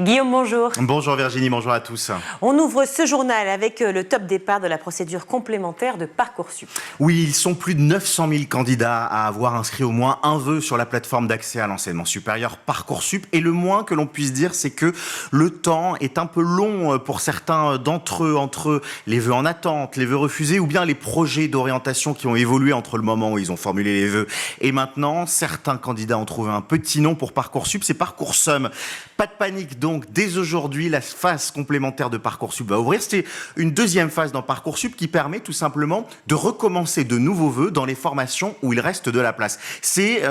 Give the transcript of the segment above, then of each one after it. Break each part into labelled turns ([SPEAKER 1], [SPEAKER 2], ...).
[SPEAKER 1] Guillaume, bonjour.
[SPEAKER 2] Bonjour Virginie, bonjour à tous.
[SPEAKER 1] On ouvre ce journal avec le top départ de la procédure complémentaire de Parcoursup.
[SPEAKER 2] Oui, ils sont plus de 900 000 candidats à avoir inscrit au moins un vœu sur la plateforme d'accès à l'enseignement supérieur Parcoursup. Et le moins que l'on puisse dire, c'est que le temps est un peu long pour certains d'entre eux, entre les vœux en attente, les vœux refusés ou bien les projets d'orientation qui ont évolué entre le moment où ils ont formulé les vœux et maintenant. Certains candidats ont trouvé un petit nom pour Parcoursup, c'est Parcoursum. Pas de panique donc, dès aujourd'hui, la phase complémentaire de Parcoursup va ouvrir. C'est une deuxième phase dans Parcoursup qui permet tout simplement de recommencer de nouveaux vœux dans les formations où il reste de la place. C'est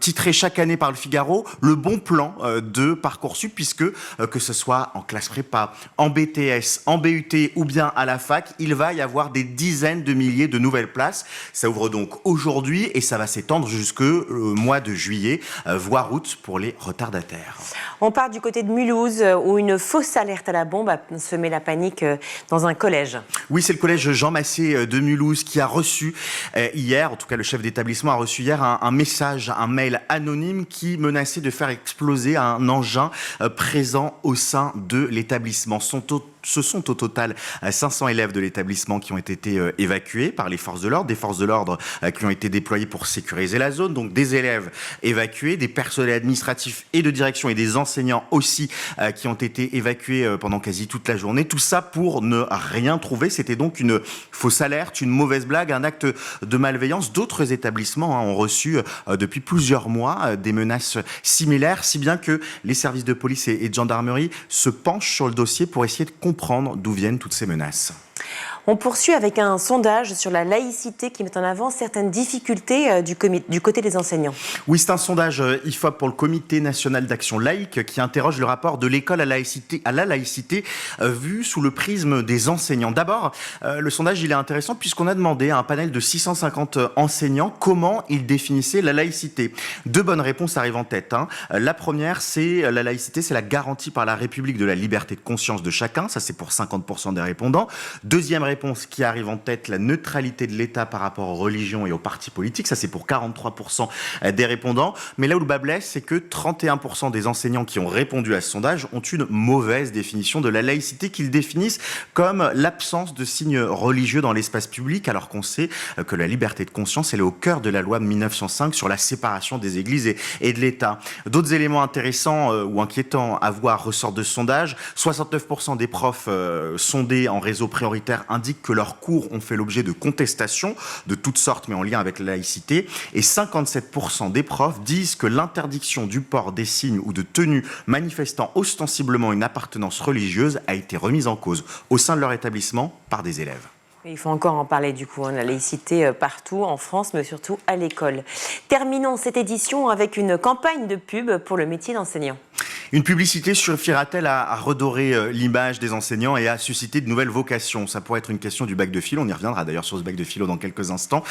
[SPEAKER 2] titré chaque année par le Figaro, le bon plan de Parcoursup, puisque que ce soit en classe prépa, en BTS, en BUT ou bien à la fac, il va y avoir des dizaines de milliers de nouvelles places. Ça ouvre donc aujourd'hui et ça va s'étendre jusqu'au mois de juillet, voire août pour les retardataires.
[SPEAKER 1] On part du côté de Mulhouse où une fausse alerte à la bombe a semé la panique dans un collège.
[SPEAKER 2] Oui, c'est le collège Jean Massé de Mulhouse qui a reçu hier, en tout cas le chef d'établissement a reçu hier un message, un mail anonyme qui menaçait de faire exploser un engin présent au sein de l'établissement. Ce sont au total 500 élèves de l'établissement qui ont été évacués par les forces de l'ordre, des forces de l'ordre qui ont été déployées pour sécuriser la zone, donc des élèves évacués, des personnels administratifs et de direction et des enseignants aussi qui ont été évacués pendant quasi toute la journée. Tout ça pour ne rien trouver. C'était donc une fausse alerte, une mauvaise blague, un acte de malveillance. D'autres établissements ont reçu depuis plusieurs mois des menaces similaires, si bien que les services de police et de gendarmerie se penchent sur le dossier pour essayer de comprendre d'où viennent toutes ces menaces.
[SPEAKER 1] On poursuit avec un sondage sur la laïcité qui met en avant certaines difficultés du côté des enseignants.
[SPEAKER 2] Oui, c'est un sondage IFOP pour le Comité national d'action laïque qui interroge le rapport de l'école à la laïcité vu sous le prisme des enseignants. D'abord, le sondage il est intéressant puisqu'on a demandé à un panel de 650 enseignants comment ils définissaient la laïcité. Deux bonnes réponses arrivent en tête. La première, c'est la laïcité, c'est la garantie par la République de la liberté de conscience de chacun. Ça, c'est pour 50% des répondants. Deuxième réponse qui arrive en tête, la neutralité de l'État par rapport aux religions et aux partis politiques. Ça, c'est pour 43% des répondants. Mais là où le bas blesse, c'est que 31% des enseignants qui ont répondu à ce sondage ont une mauvaise définition de la laïcité qu'ils définissent comme l'absence de signes religieux dans l'espace public, alors qu'on sait que la liberté de conscience, elle est au cœur de la loi de 1905 sur la séparation des églises et de l'État. D'autres éléments intéressants ou inquiétants à voir ressortent de ce sondage. 69% des profs sondés en réseau prioritaire indiquent que leurs cours ont fait l'objet de contestations de toutes sortes, mais en lien avec la laïcité. Et 57% des profs disent que l'interdiction du port des signes ou de tenues manifestant ostensiblement une appartenance religieuse a été remise en cause au sein de leur établissement par des élèves.
[SPEAKER 1] Il faut encore en parler du coup, la laïcité partout en France, mais surtout à l'école. Terminons cette édition avec une campagne de pub pour le métier d'enseignant.
[SPEAKER 2] Une publicité suffira-t-elle à redorer l'image des enseignants et à susciter de nouvelles vocations? Ça pourrait être une question du bac de philo, on y reviendra d'ailleurs sur ce bac de philo dans quelques instants.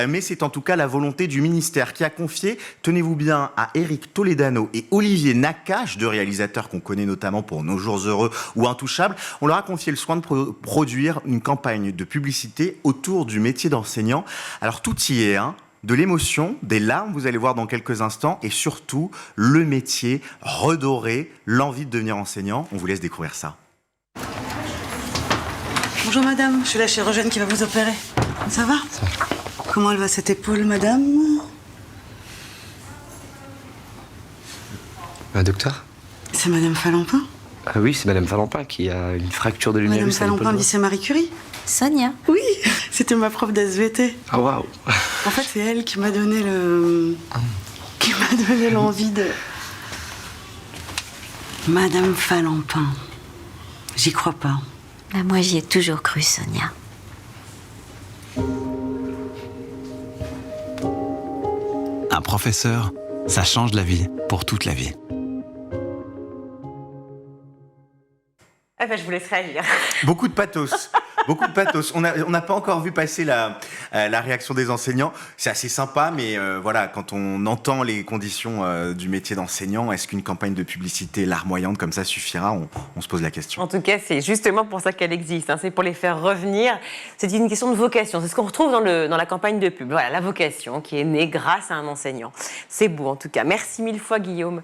[SPEAKER 2] Mais c'est en tout cas la volonté du ministère qui a confié, tenez-vous bien, à Éric Toledano et Olivier Nakache, deux réalisateurs qu'on connaît notamment pour Nos Jours Heureux ou Intouchables, on leur a confié le soin de produire une campagne de publicité autour du métier d'enseignant. Alors tout y est, de l'émotion, des larmes, vous allez voir dans quelques instants, et surtout le métier redoré, l'envie de devenir enseignant. On vous laisse découvrir ça.
[SPEAKER 3] Bonjour madame, je suis la chirurgienne qui va vous opérer. Ça va? Ça va. Comment elle va cette épaule, madame?
[SPEAKER 4] Docteur?
[SPEAKER 3] C'est madame Falampin?
[SPEAKER 4] Ah oui, c'est madame Falampin qui a une fracture de l'humérus.
[SPEAKER 3] Madame Falampin, lycée Marie Curie?
[SPEAKER 5] Sonia.
[SPEAKER 3] Oui, c'était ma prof d'SVT.
[SPEAKER 4] Ah waouh.
[SPEAKER 3] En fait, c'est elle qui m'a donné l'envie de... Madame Falampin. J'y crois pas.
[SPEAKER 5] Bah, moi, j'y ai toujours cru, Sonia.
[SPEAKER 6] Un professeur, ça change la vie pour toute la vie.
[SPEAKER 1] Ah ben, je vous laisse réagir.
[SPEAKER 2] Beaucoup de pathos. Beaucoup de pathos. On n'a pas encore vu passer la réaction des enseignants. C'est assez sympa, mais voilà, quand on entend les conditions du métier d'enseignant, est-ce qu'une campagne de publicité larmoyante comme ça suffira? On se pose la question.
[SPEAKER 1] En tout cas, c'est justement pour ça qu'elle existe. C'est pour les faire revenir. C'est une question de vocation. C'est ce qu'on retrouve dans la campagne de pub. Voilà, la vocation qui est née grâce à un enseignant. C'est beau, en tout cas. Merci mille fois, Guillaume.